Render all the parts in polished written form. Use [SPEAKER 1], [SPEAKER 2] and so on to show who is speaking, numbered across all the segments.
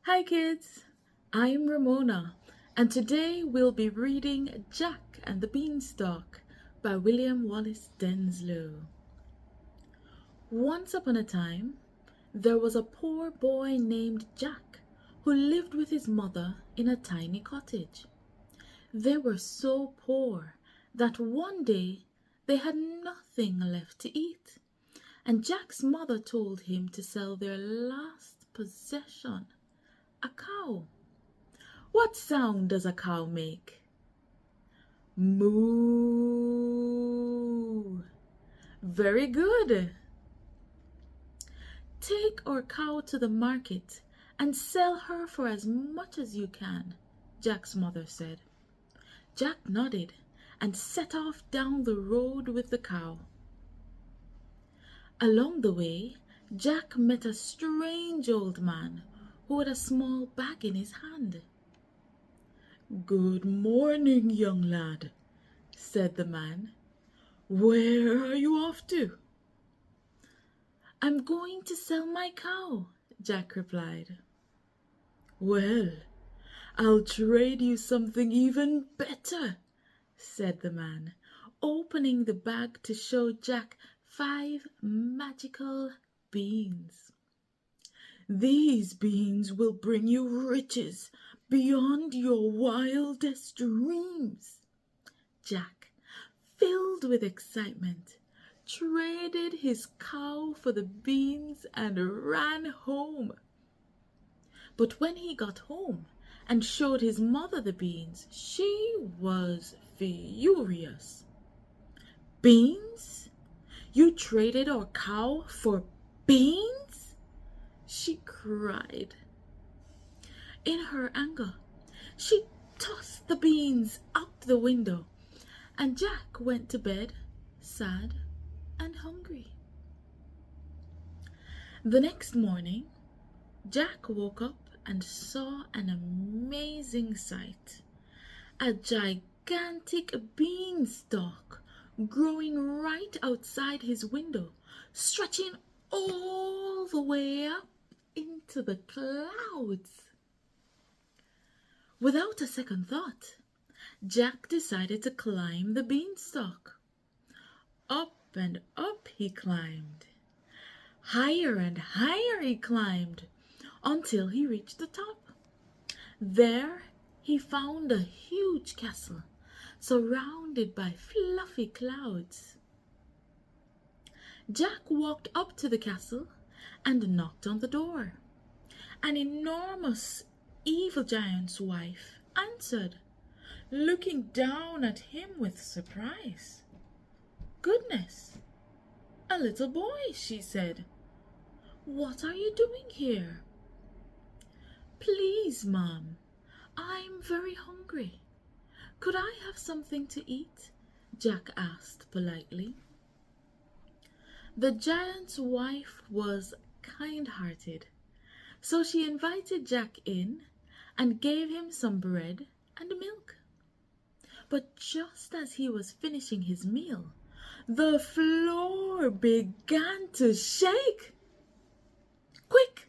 [SPEAKER 1] Hi kids, I'm Romona, and today we'll be reading Jack and the Beanstalk by William Wallace Denslow. Once upon a time, there was a poor boy named Jack who lived with his mother in a tiny cottage. They were so poor that one day they had nothing left to eat, and Jack's mother told him to sell their last possession, a cow. What sound does a cow make? Moo. Very good. Take our cow to the market and sell her for as much as you can, Jack's mother said. Jack nodded and set off down the road with the cow. Along the way, Jack met a strange old man who had a small bag in his hand. "Good morning, young lad," said the man. "Where are you off to?" "I'm going to sell my cow," Jack replied. "Well, I'll trade you something even better," said the man, opening the bag to show Jack 5 magical beans. "These beans will bring you riches beyond your wildest dreams." Jack, filled with excitement, traded his cow for the beans and ran home. But when he got home and showed his mother the beans, she was furious. "Beans? You traded our cow for beans?" she cried. In her anger, she tossed the beans out the window, and Jack went to bed sad and hungry. The next morning, Jack woke up and saw an amazing sight. A gigantic beanstalk growing right outside his window, stretching all the way up into the clouds. Without a second thought, Jack decided to climb the beanstalk. Up and up he climbed. Higher and higher he climbed until he reached the top. There he found a huge castle surrounded by fluffy clouds. Jack walked up to the castle and knocked on the door. An enormous evil giant's wife answered, looking down at him with surprise. "Goodness, a little boy," she said. "What are you doing here?" "Please, Mom, I'm very hungry. Could I have something to eat?" Jack asked politely. The giant's wife was kind-hearted, so she invited Jack in and gave him some bread and milk. But just as he was finishing his meal, the floor began to shake. "Quick,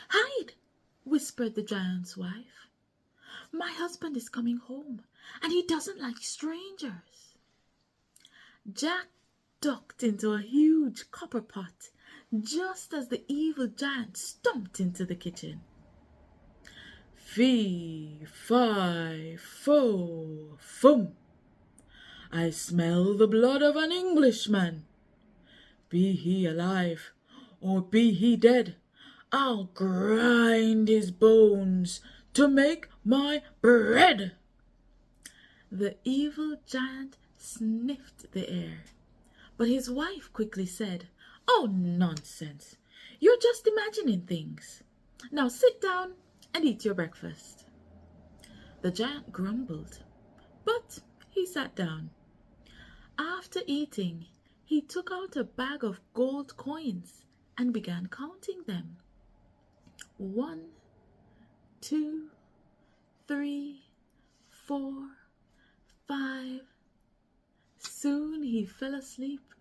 [SPEAKER 1] hide!" whispered the giant's wife. "My husband is coming home, and he doesn't like strangers." Jack ducked into a huge copper pot just as the evil giant stomped into the kitchen. "Fee, fi, fo, fum! I smell the blood of an Englishman. Be he alive or be he dead, I'll grind his bones to make my bread." The evil giant sniffed the air, but his wife quickly said, "Oh, nonsense! You're just imagining things. Now sit down and eat your breakfast." The giant grumbled, but he sat down. After eating, he took out a bag of gold coins and began counting them. 1, 2, 3, 4, 5. Soon he fell asleep,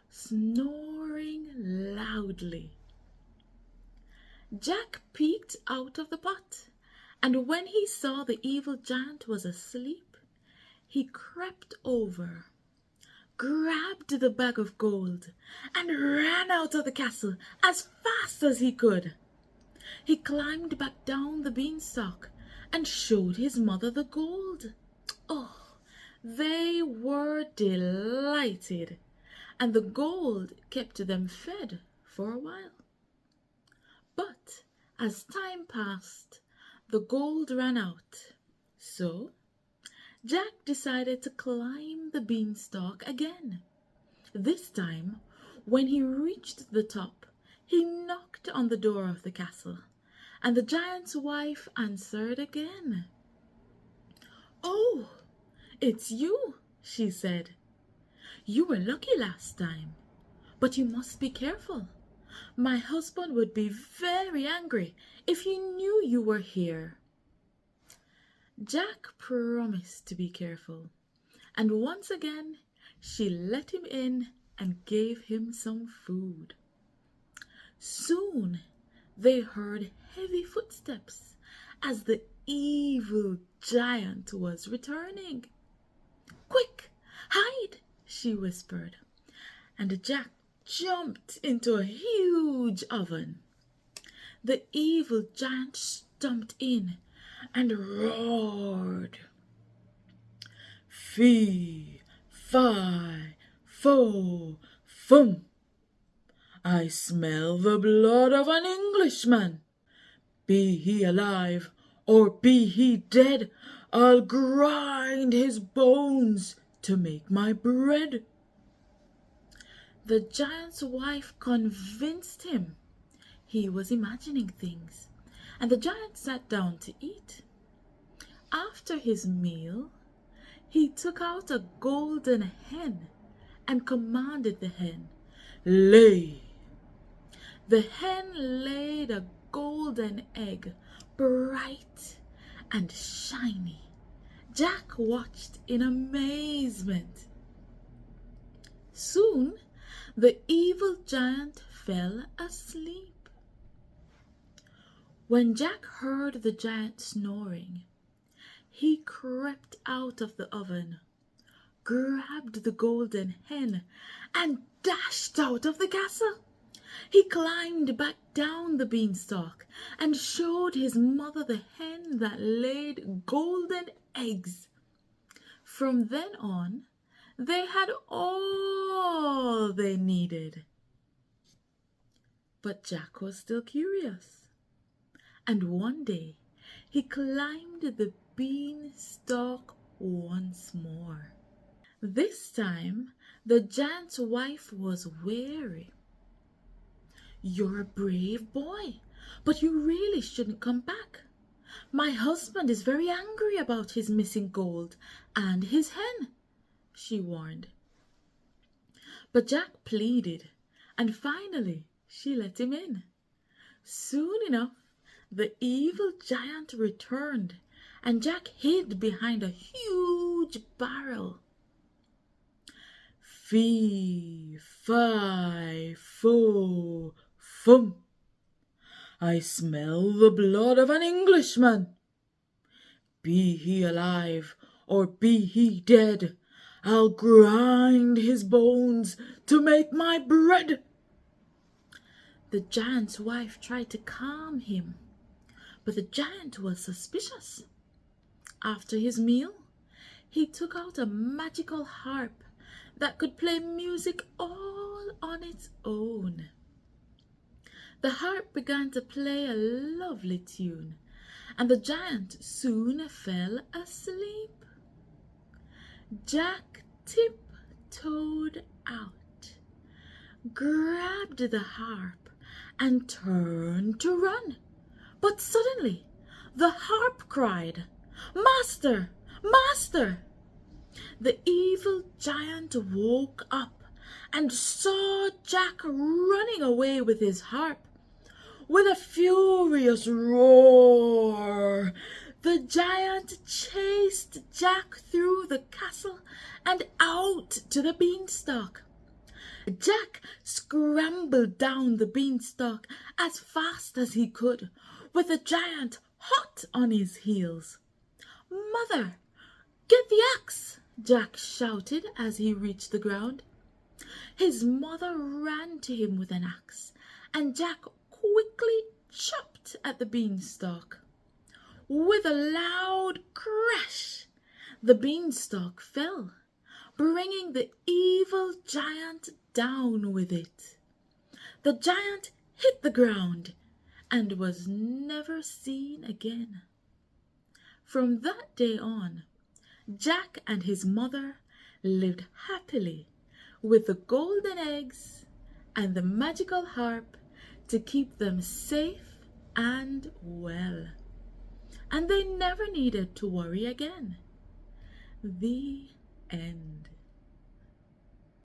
[SPEAKER 1] snoring loudly. Jack peeked out of the pot, and when he saw the evil giant was asleep, he crept over, grabbed the bag of gold, and ran out of the castle as fast as he could. He climbed back down the beanstalk and showed his mother the gold. Oh, they were delighted, and the gold kept them fed for a while. But as time passed, the gold ran out, so Jack decided to climb the beanstalk again. This time, when he reached the top, he knocked on the door of the castle, and the giant's wife answered again. "Oh, it's you," she said. "You were lucky last time, but you must be careful. My husband would be very angry if he knew you were here." Jack promised to be careful, and once again she let him in and gave him some food. Soon they heard heavy footsteps as the evil giant was returning. "Quick, hide," she whispered, and Jack jumped into a huge oven. The evil giant stomped in and roared. "Fee, fi, fo, fum. I smell the blood of an Englishman. Be he alive or be he dead, I'll grind his bones to make my bread." The giant's wife convinced him he was imagining things, and the giant sat down to eat. After his meal, he took out a golden hen and commanded the hen, "Lay." The hen laid a golden egg, bright and shiny. Jack watched in amazement. Soon, the evil giant fell asleep. When Jack heard the giant snoring, he crept out of the oven, grabbed the golden hen, and dashed out of the castle. He climbed back down the beanstalk and showed his mother the hen that laid golden eggs. From then on, they had all they needed. But Jack was still curious, and one day he climbed the beanstalk once more. This time, the giant's wife was wary. "You're a brave boy, but you really shouldn't come back. My husband is very angry about his missing gold and his hen," she warned. But Jack pleaded, and finally she let him in. Soon enough, the evil giant returned, and Jack hid behind a huge barrel. "Fee, fi, fo, fum. I smell the blood of an Englishman. Be he alive or be he dead, I'll grind his bones to make my bread." The giant's wife tried to calm him, but the giant was suspicious. After his meal, he took out a magical harp that could play music all on its own. The harp began to play a lovely tune, and the giant soon fell asleep. Jack tiptoed out, grabbed the harp, and turned to run. But suddenly, the harp cried, "Master! Master!" The evil giant woke up and saw Jack running away with his harp. With a furious roar, the giant chased Jack through the castle and out to the beanstalk. Jack scrambled down the beanstalk as fast as he could, with the giant hot on his heels. "Mother, get the axe!" Jack shouted as he reached the ground. His mother ran to him with an axe, and Jack quickly chopped at the beanstalk. With a loud crash, the beanstalk fell, bringing the evil giant down with it. The giant hit the ground and was never seen again. From that day on, Jack and his mother lived happily with the golden eggs and the magical harp to keep them safe and well. And they never needed to worry again. The end.